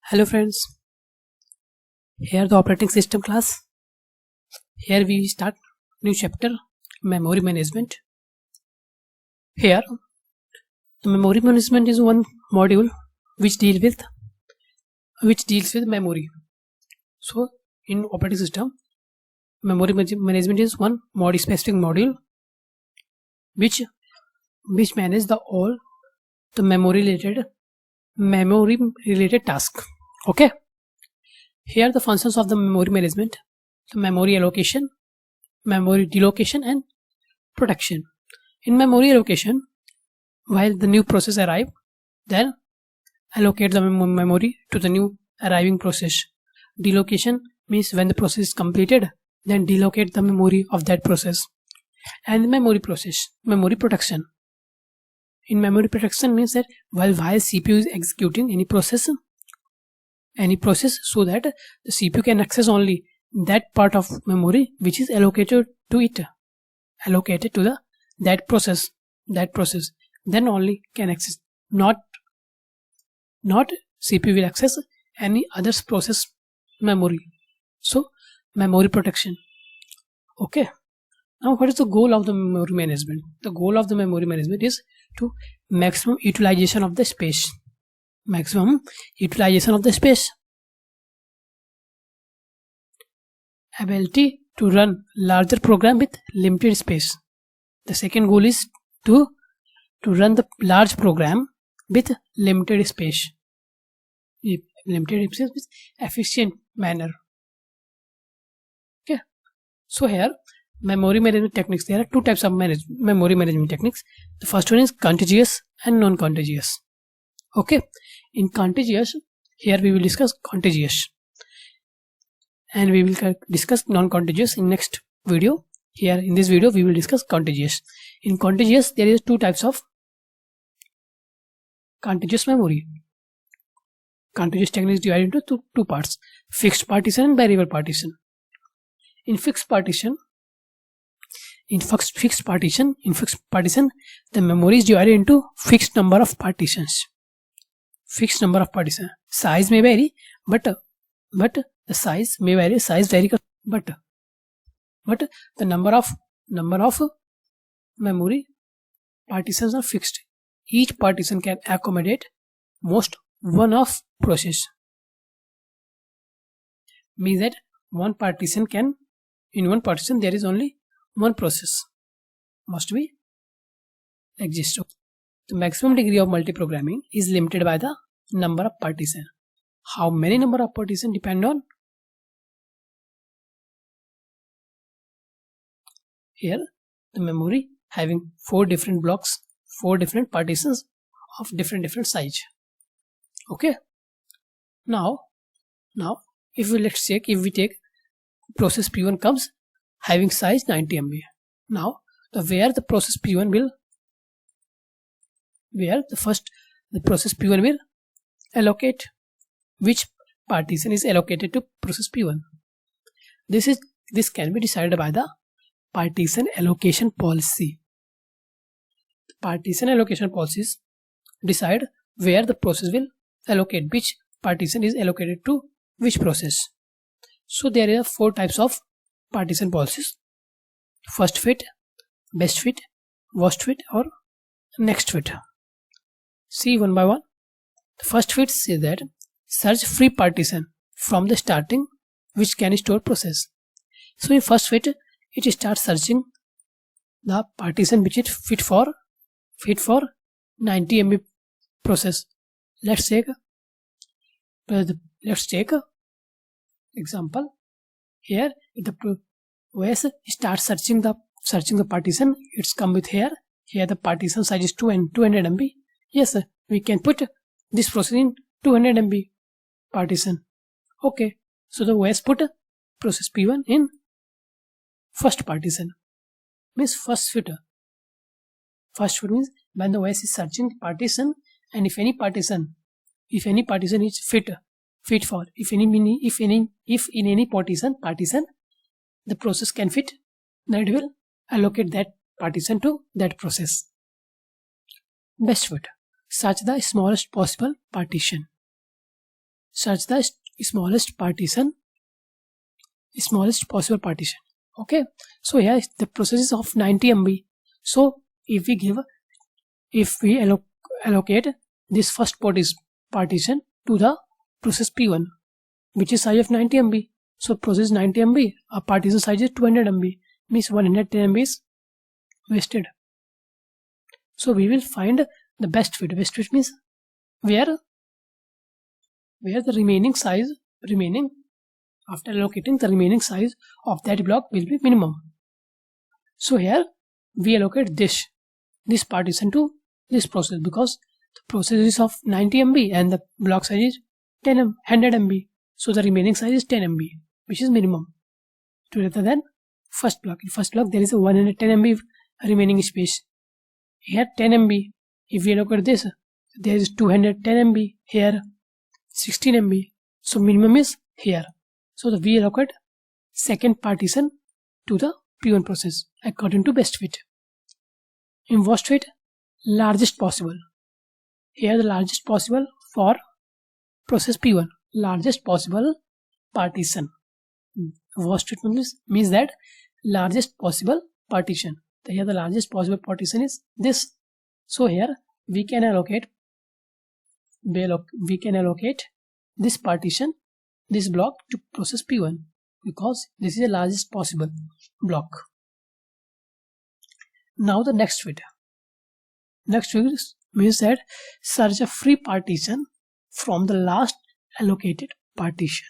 Hello friends, here the operating system class. Here we start new chapter, memory management. Here the memory management is one module which deals with memory. So in operating system, memory management is one specific module which manage all the memory related task. Okay, here the functions of the memory management: the memory allocation, memory delocation, and protection. In memory allocation, while the new process arrive, then allocate the memory to the new arriving process. Delocation means when the process is completed, then delocate the memory of that process. And memory protection. In memory protection means that while CPU is executing any process, so that the CPU can access only that part of memory which is allocated to that process, then only can access, not CPU will access any other process memory. So memory protection. Okay, now what is the goal of the memory management? The goal of the memory management is to maximum utilization of the space. Ability to run larger program with limited space. The second goal is to run the large program with limited space with efficient manner. Okay, so here memory management techniques, there are two types of memory management techniques. The first one is contiguous and non-contiguous. Okay, in contiguous, here we will discuss contiguous and we will discuss non-contiguous in next video. Here in this video we will discuss contiguous. In contiguous, there is two types of contiguous memory. Contiguous technique is divided into two parts: fixed partition and variable partition. In fixed partition, the memory is divided into fixed number of partitions. Size may vary, but the size may vary. But the number of memory partitions are fixed. Each partition can accommodate most one of process. Means that in one partition there is only one process must be exist. The maximum degree of multiprogramming is limited by the number of partition. How many number of partition depend on here the memory having 4 different blocks, 4 different partitions of different size. Okay, now if we take process P1 comes having size 90 MB. Now where the process P1 will allocate, which partition is allocated to process P1. This can be decided by the partition allocation policy. The partition allocation policies decide where the process will allocate, which partition is allocated to which process. So there are 4 types of partition policies: first fit, best fit, worst fit, or next fit. See one by one. The first fit says that search free partition from the starting which can store process. So in first fit, it starts searching the partition which is fit for 90 MB process. Let's take example. Here the OS starts searching the partition. It's come with here the partition size is 200 MB. Yes, we can put this process in 200 MB partition. Okay, so the OS put process P1 in first partition, means first fit. First fit means when the OS is searching partition, and if any partition is fit for, if in any partition the process can fit, then it will allocate that partition to that process. Best fit, search the smallest possible partition. search the smallest possible partition. Okay, so here the process is of 90 MB. So if we allocate this first partition to the process P1, which is size of 90 MB. So process 90 MB, a partition size is 200 MB, means 110 MB is wasted. So we will find the best fit. Best fit means where the remaining after allocating the remaining size of that block will be minimum. So here we allocate this partition to this process because the process is of 90 MB and the block size is 100 MB. So the remaining size is 10 MB, which is minimum. Rather than first block. In first block there is a 110 MB remaining space. Here 10 MB. If we allocate this, there is 210 MB. Here 16 MB. So minimum is here. So we allocate second partition to the P1 process according to best fit. In worst fit, largest possible. Here the largest possible for process P1. Largest possible partition. Worst fit means that largest possible partition. So here the largest possible partition is this. So here we can allocate this partition, this block to process P1 because this is the largest possible block. Now the next fit. Next fit means that search a free partition from the last allocated partition.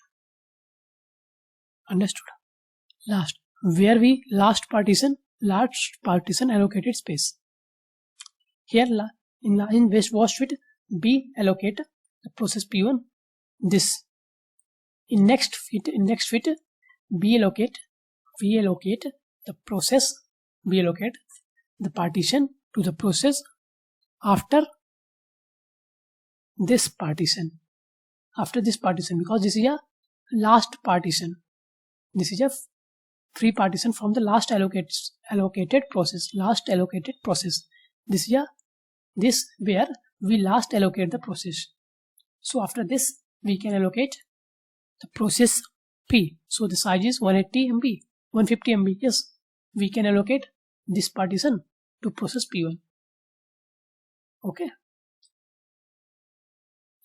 Understood? Last. Where we last partition allocated space. Here in worst fit we allocate the process P1 this. In next fit we allocate the partition to the process after this partition. After this partition, because this is a last partition. This is a free partition from the last allocated process. This is this where we last allocate the process. So after this we can allocate the process P. So the size is 180 MB, 150 MB. Yes, we can allocate this partition to process P1. Okay.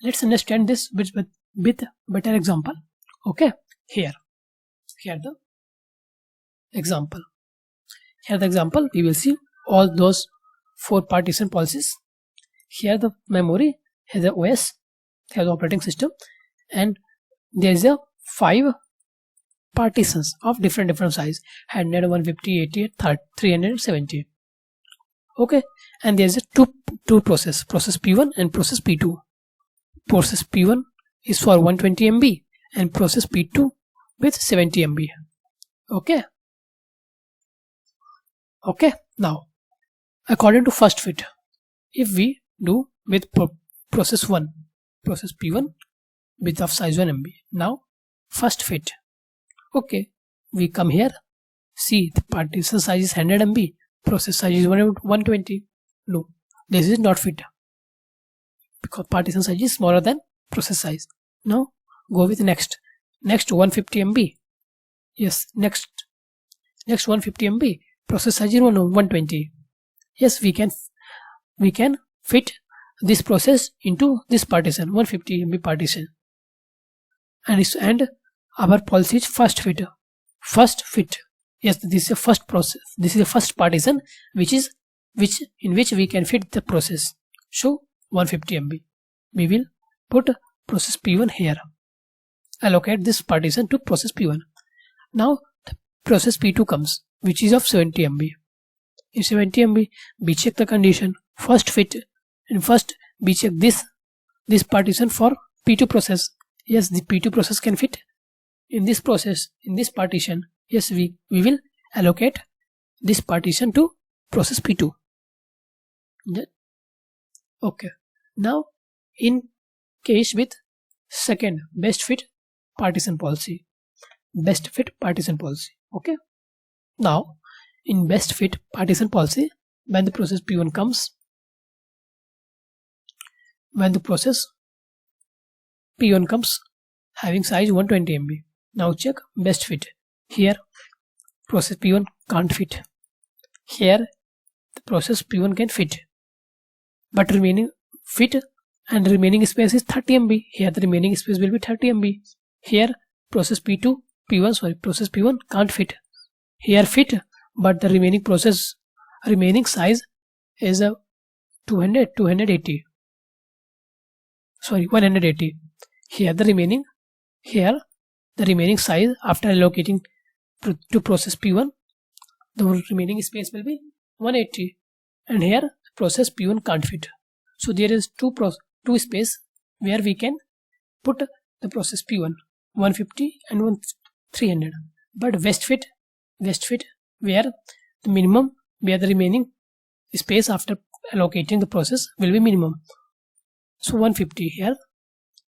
Let's understand this with better example. Okay. Here the example. Here the example we will see all those 4 partition policies. Here the memory, here the OS, here the operating system, and there is a 5 partitions of different size: 100, 150, 80, 370. Okay, and there is a two process P1 and process P2. Process P1 is for 120 MB and process P2 with 70 MB. Okay. Now, according to first fit, if we do with process P1 with of size 1 MB. Now, first fit. Okay, we come here. See, the partition size is 100 MB. Process size is 120. No, this is not fit because partition size is smaller than process size. Now, go with next 150 MB. Yes, next 150 MB. Process size is 120. Yes, we can fit this process into this partition, 150 MB partition. And our policy is first fit. Yes, this is a first process. This is a first partition in which we can fit the process. So 150 MB. We will put process P1 here. Allocate this partition to process P1. Now the process P2 comes, which is of 70 MB. In 70 MB, we check the condition. First fit, and first we check this partition for P2 process. Yes, the P2 process can fit in this process, in this partition. Yes, we will allocate this partition to process P2. Okay. Now, in case with second best fit partition policy. Okay. Now, in best fit partition policy, when the process P1 comes, when the process P1 comes having size 120 MB. Now check best fit. Here process P1 can't fit. Here the process P1 can fit, but remaining fit and remaining space is 30 MB. Here the remaining space will be 30 MB. Here process process P1 can't fit. Here fit, but the remaining size is a 180. Here the remaining size after allocating to process P1, the remaining space will be 180, and here process P1 can't fit. So there is two space where we can put the process P1, 150 and 300. But best fit where the remaining space after allocating the process will be minimum. So 150 here.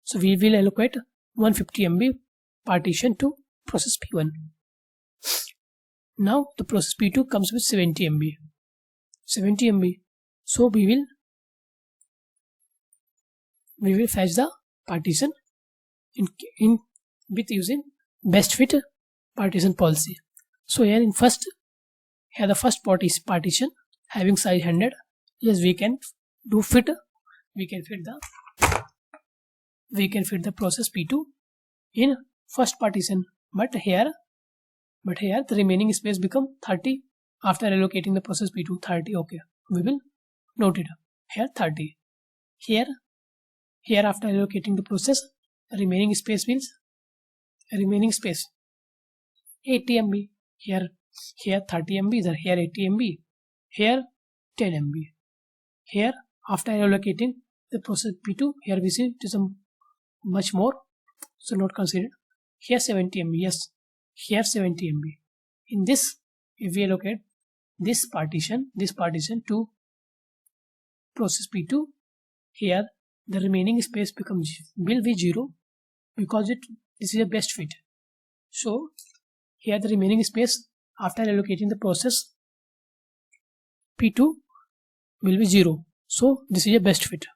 So we will allocate 150 MB partition to process P1. Now the process P2 comes with 70 MB. So we will fetch the partition in with using best fit partition policy. So here the first partition having size 100. Yes, we can fit the process P2 in first partition, but here the remaining space become 30 after allocating the process P2. 30. Okay, we will note it here 30. Here after allocating the process, the remaining space 80 MB. Here 30 MB, here 80 MB, here 10 MB. Here after allocating the process P2, here we see it is much more, so not considered. Here 70 MB. Yes, here 70 MB. In this, if we allocate this partition to process P2, here the remaining space will be 0 because this is a best fit. So here the remaining space after allocating the process P2 will be 0. So this is a best fit.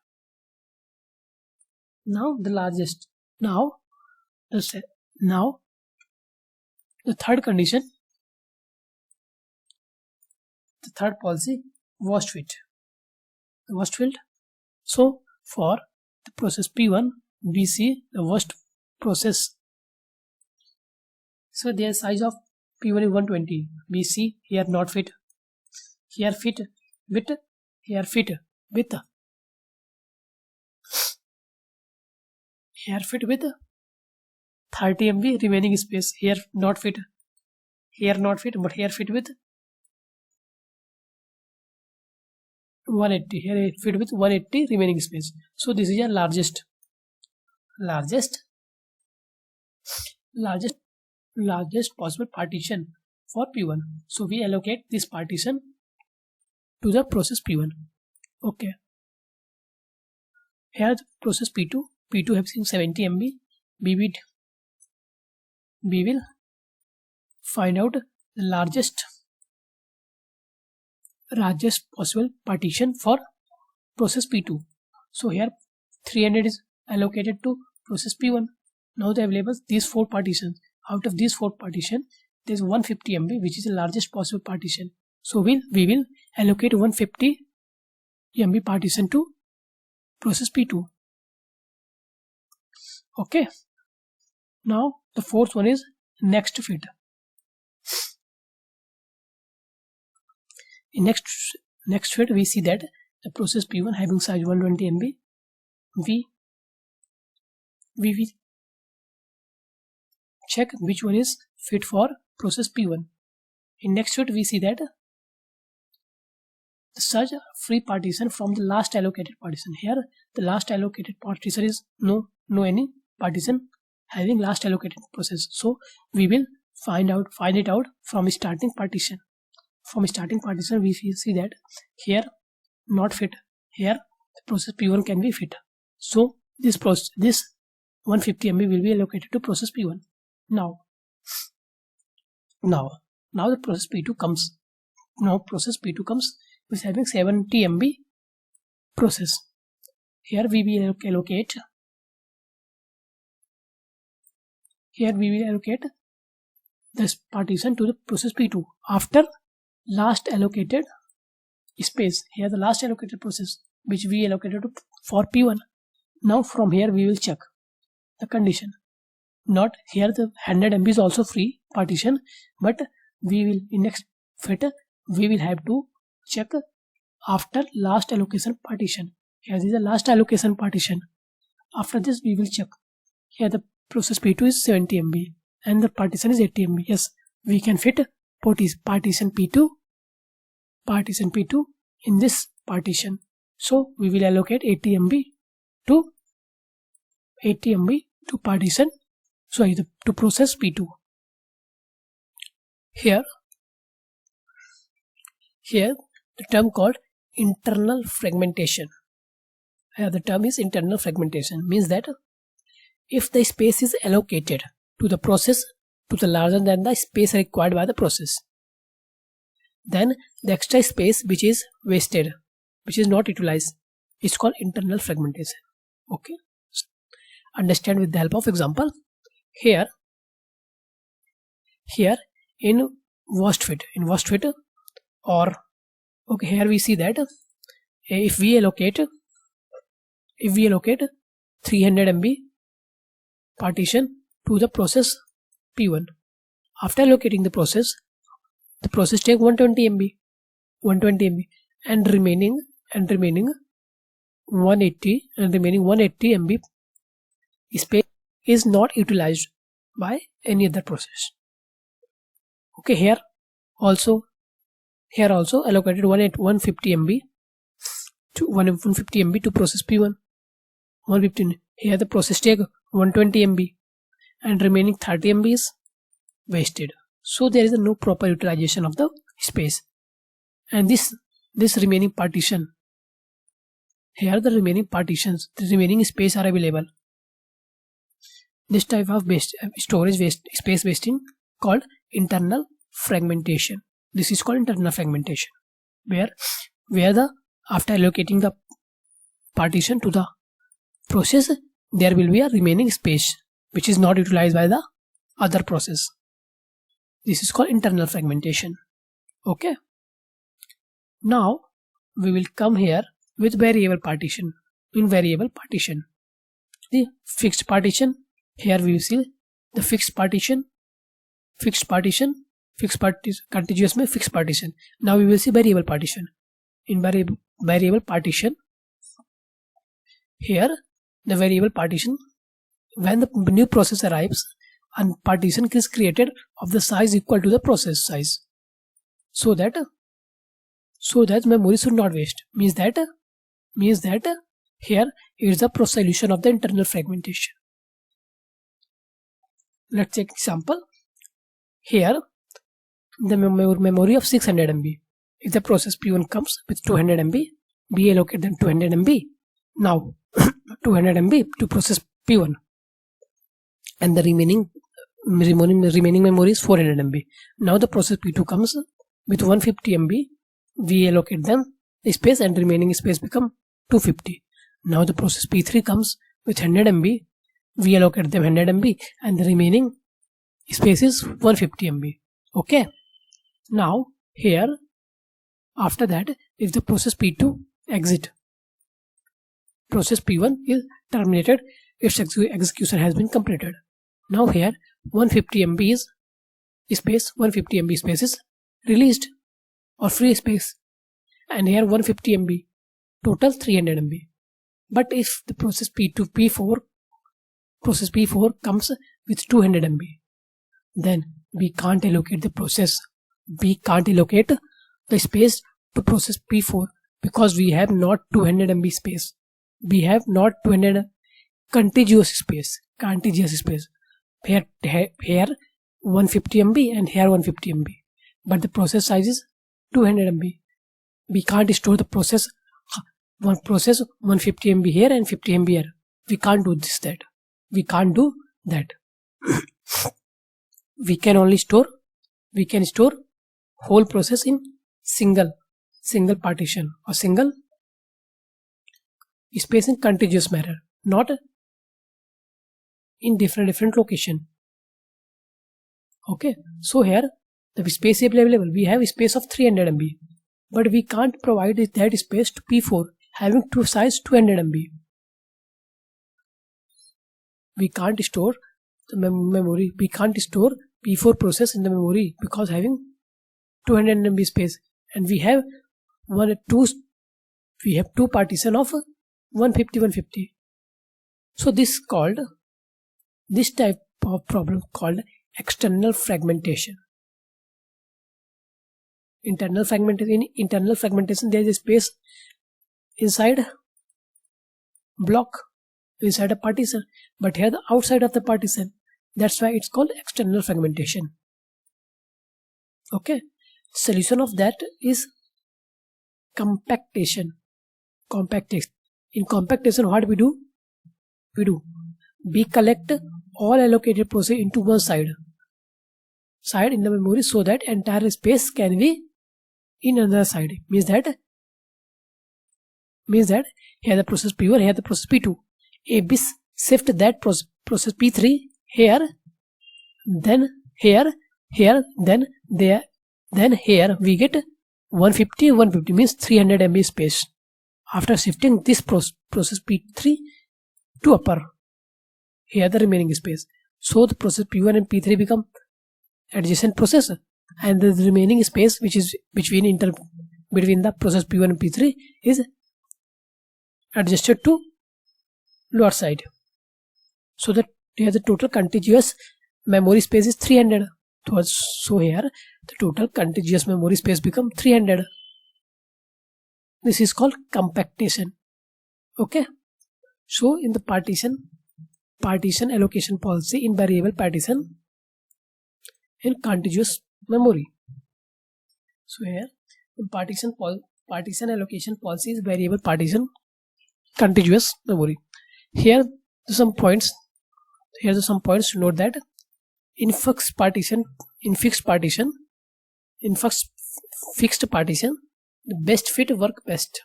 Now the largest. Now the third condition, the third policy, worst fit. The worst fit. So for the process P1, we see the worst process. So their size of P1 is 120. We see here not fit. Here fit with. Here fit with. Here fit with 30 MB remaining space. Here not fit. Here not fit, but here fit with 180. Here it fit with 180 remaining space. So this is a largest possible partition for P1. So we allocate this partition to the process P1. Okay. Here the process P2 having 70 MB. We will find out the largest possible partition for process P2. So here 300 is allocated to process P1. Now the available these 4 partitions. Out of these 4 partitions, there is 150 MB, which is the largest possible partition. So we will allocate 150 MB partition to process P2. Okay. Now the fourth one is next fit. In next fit, we see that the process P1 having size 120 MB, we will check which one is fit for process P1. In next fit, we see that the search free partition from the last allocated partition. Here the last allocated partition is no any partition having last allocated process. So we will find it out from starting partition. From starting partition, we see that here not fit. Here the process P1 can be fit. So this 150 MB will be allocated to process P1. Now the process P2 comes. Now process P2 comes with having 70 MB process. Here we will allocate Here we will allocate this partition to the process P2 after last allocated space. Here the last allocated process which we allocated for P1. Now from here we will check the condition. Not here the 100 MB is also free partition, but we will in next fit we will have to check after last allocation partition. Here is the last allocation partition. After this we will check. Here the process P2 is 70 MB and the partition is 80 MB. Yes, we can fit partition P2 in this partition. So we will allocate 80 MB to partition, to process P2. Here the term called internal fragmentation. Here the term is internal fragmentation, means that if the space is allocated to the process to the larger than the space required by the process, then the extra space which is wasted, which is not utilized, is called internal fragmentation. Okay, understand with the help of example. Here in worst fit, or okay, here we see that if we allocate 300 MB partition to the process P1, after allocating the process take 120 MB and remaining 180 MB space is not utilized by any other process. Okay, here also allocated 150 MB to process P1. 150. Here the process take 120 MB and remaining 30 MB is wasted. So there is no proper utilization of the space. And this remaining partition, here the remaining partitions, the remaining space are available. This type of space wasting called internal fragmentation. This is called internal fragmentation, where after allocating the partition to the process, there will be a remaining space which is not utilized by the other process. This is called internal fragmentation. Okay. Now we will come here with variable partition. In variable partition, the fixed partition. Here we will see the fixed partition, contiguous में fixed partition. Now we will see variable partition. In variable partition, here the variable partition, when the new process arrives, a partition is created of the size equal to the process size, so that memory should not waste. Means that here is the solution of the internal fragmentation. Let's take example. Here the memory of 600 MB. If the process P1 comes with 200 MB, we allocate them 200 MB. Now 200 MB to process P1, and the remaining memory is 400 MB. Now the process P2 comes with 150 MB. We allocate them the space, and remaining space become 250. Now the process P3 comes with 100 MB. We allocate them 100 MB, and the remaining space is 150 MB. Okay. Now here, after that, if the process P2 exit, process P1 is terminated, its execution has been completed. Now here 150 MB is released, or free space, and here 150 MB, total 300 MB. But if the process P4 comes with 200 MB, then we can't allocate the space to process P4, because we have not 200 MB space. We have not 200 contiguous space. Here 150 MB and here 150 MB, but the process size is 200 MB. We can't store the process 150 MB here and 50 MB here. We can't do that. We can store whole process in single partition or single space in contiguous manner, not in different location. Okay, so here the space available, we have a space of 300 MB, but we can't provide that space to P4 having two size 200 MB. We can't store the memory, we can't store P4 process in the memory because having 200 MB space, and we have two partition of 150. So this type of problem called external fragmentation. In internal fragmentation there is a space inside block, inside a partition, but here the outside of the partition. That's why it's called external fragmentation. Okay, solution of that is compactation. In compactation, what we do? We collect all allocated process into one side in the memory, so that entire space can be in another side. Means that here the process P1, here the process P2. If we shift that process P3 here, then here, then there, then here, we get 150 means 300 MB space. After shifting this process P3 to upper, here the remaining space. So the process P1 and P3 become adjacent process, and the remaining space which is between the process P1 and P3 is adjusted to lower side. So that here the total contiguous memory space is 300. So here the total contiguous memory space become 300. This is called compactation. Okay, so in the partition allocation policy, in variable partition in contiguous memory. So here in partition allocation policy is variable partition contiguous memory. Here are some points to note that in fixed partition, the best fit work best.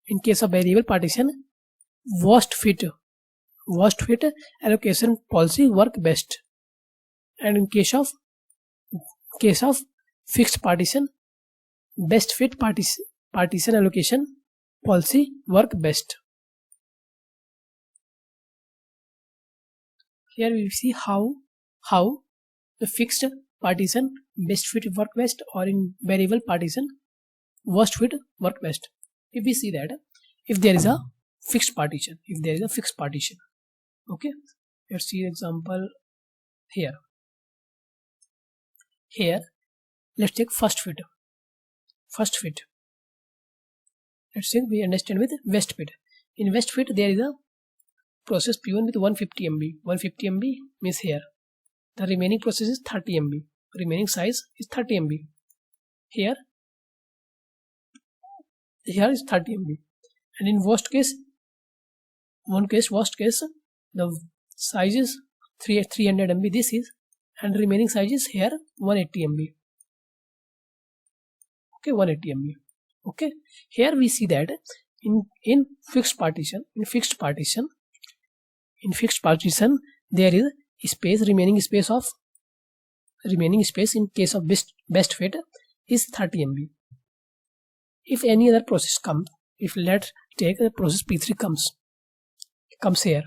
In case of variable partition, worst fit allocation policy work best. And in case of fixed partition, best fit partition allocation policy work best. Here we see how the fixed partition best fit work best, or in variable partition worst fit work best. If we see that if there is a fixed partition, okay, let's see example here. Let's take first fit. Let's say we understand with west fit. In west fit there is a process P1 with 150 MB means here the remaining process is 30 MB, remaining size is 30 MB. Here is 30 MB, and in worst case, the size is 300 MB. This is, and remaining size is here 180 MB. Okay, 180 MB. Okay, here we see that in fixed partition there is remaining space in case of best fit is 30 MB. If any other process comes, if let's take the process P3 comes here,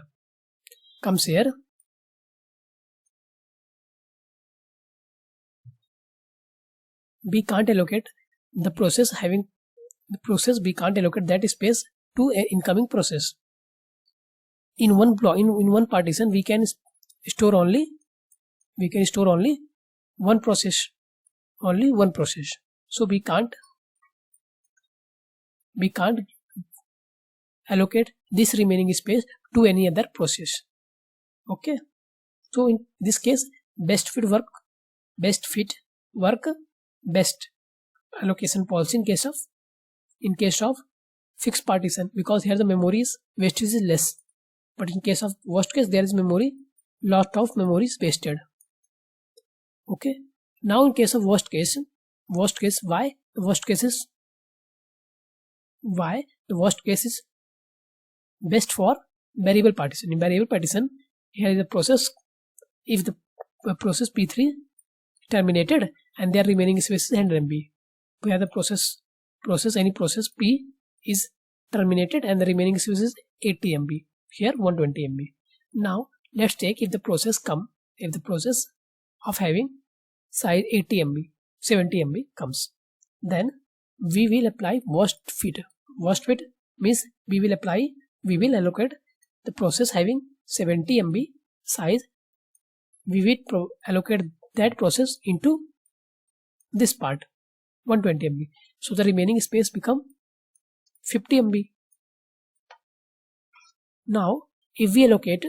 we can't allocate the process we can't allocate that space to an incoming process. In one partition we can store only one process. So we can't allocate this remaining space to any other process. Okay, so in this case best fit work best allocation policy in case of fixed partition, because here the memory is wastage is less, but in case of worst case there is lot of memory is wasted. Okay, now in case of worst case, why the worst case is best for variable partition. In variable partition, here is the process. If the process P3 terminated and their remaining space is 100 MB. Where the any process P is terminated and the remaining space is 80 MB. Here 120 MB. Now let's take if the process of having size 80 MB, 70 MB comes, then we will apply worst fit. Worst fit means we will allocate the process having 70 MB size. We will allocate that process into this part 120 MB. So the remaining space become 50 MB. Now if we allocate,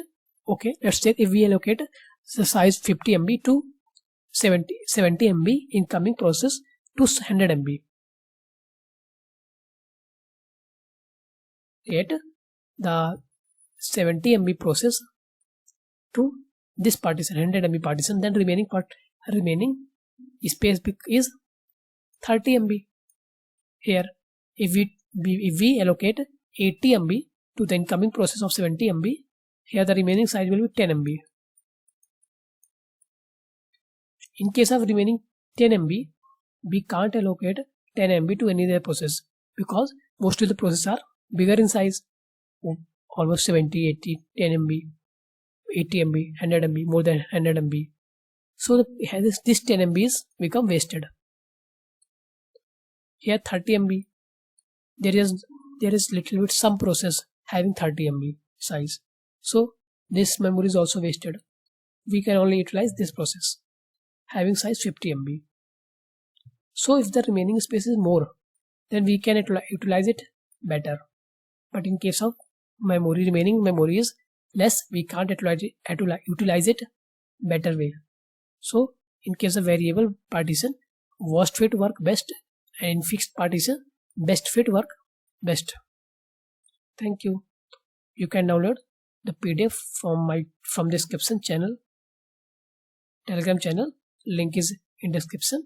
let's take if we allocate the size 50 MB to 70 MB incoming process to 100 MB. Yet the 70 MB process to this partition 100 MB partition, then remaining space is 30 MB. Here if we allocate 80 MB to the incoming process of 70 MB, here the remaining size will be 10 MB. In case of remaining 10 MB, we can't allocate 10 MB to any other process because most of the processes are bigger in size, almost 70, 80, 10 MB, 80 MB, 100 MB, more than 100 MB. So this 10 MB is become wasted. Here 30 MB, there is little bit some process having 30 MB size. So this memory is also wasted. We can only utilize this process having size 50 MB. So if the remaining space is more, then we can utilize it better. But in case of remaining memory is less, we can't utilize it better way. So in case of variable partition, worst fit work best, and in fixed partition, best fit work best. Thank you. You can download the PDF from description channel, Telegram channel. Link is in description.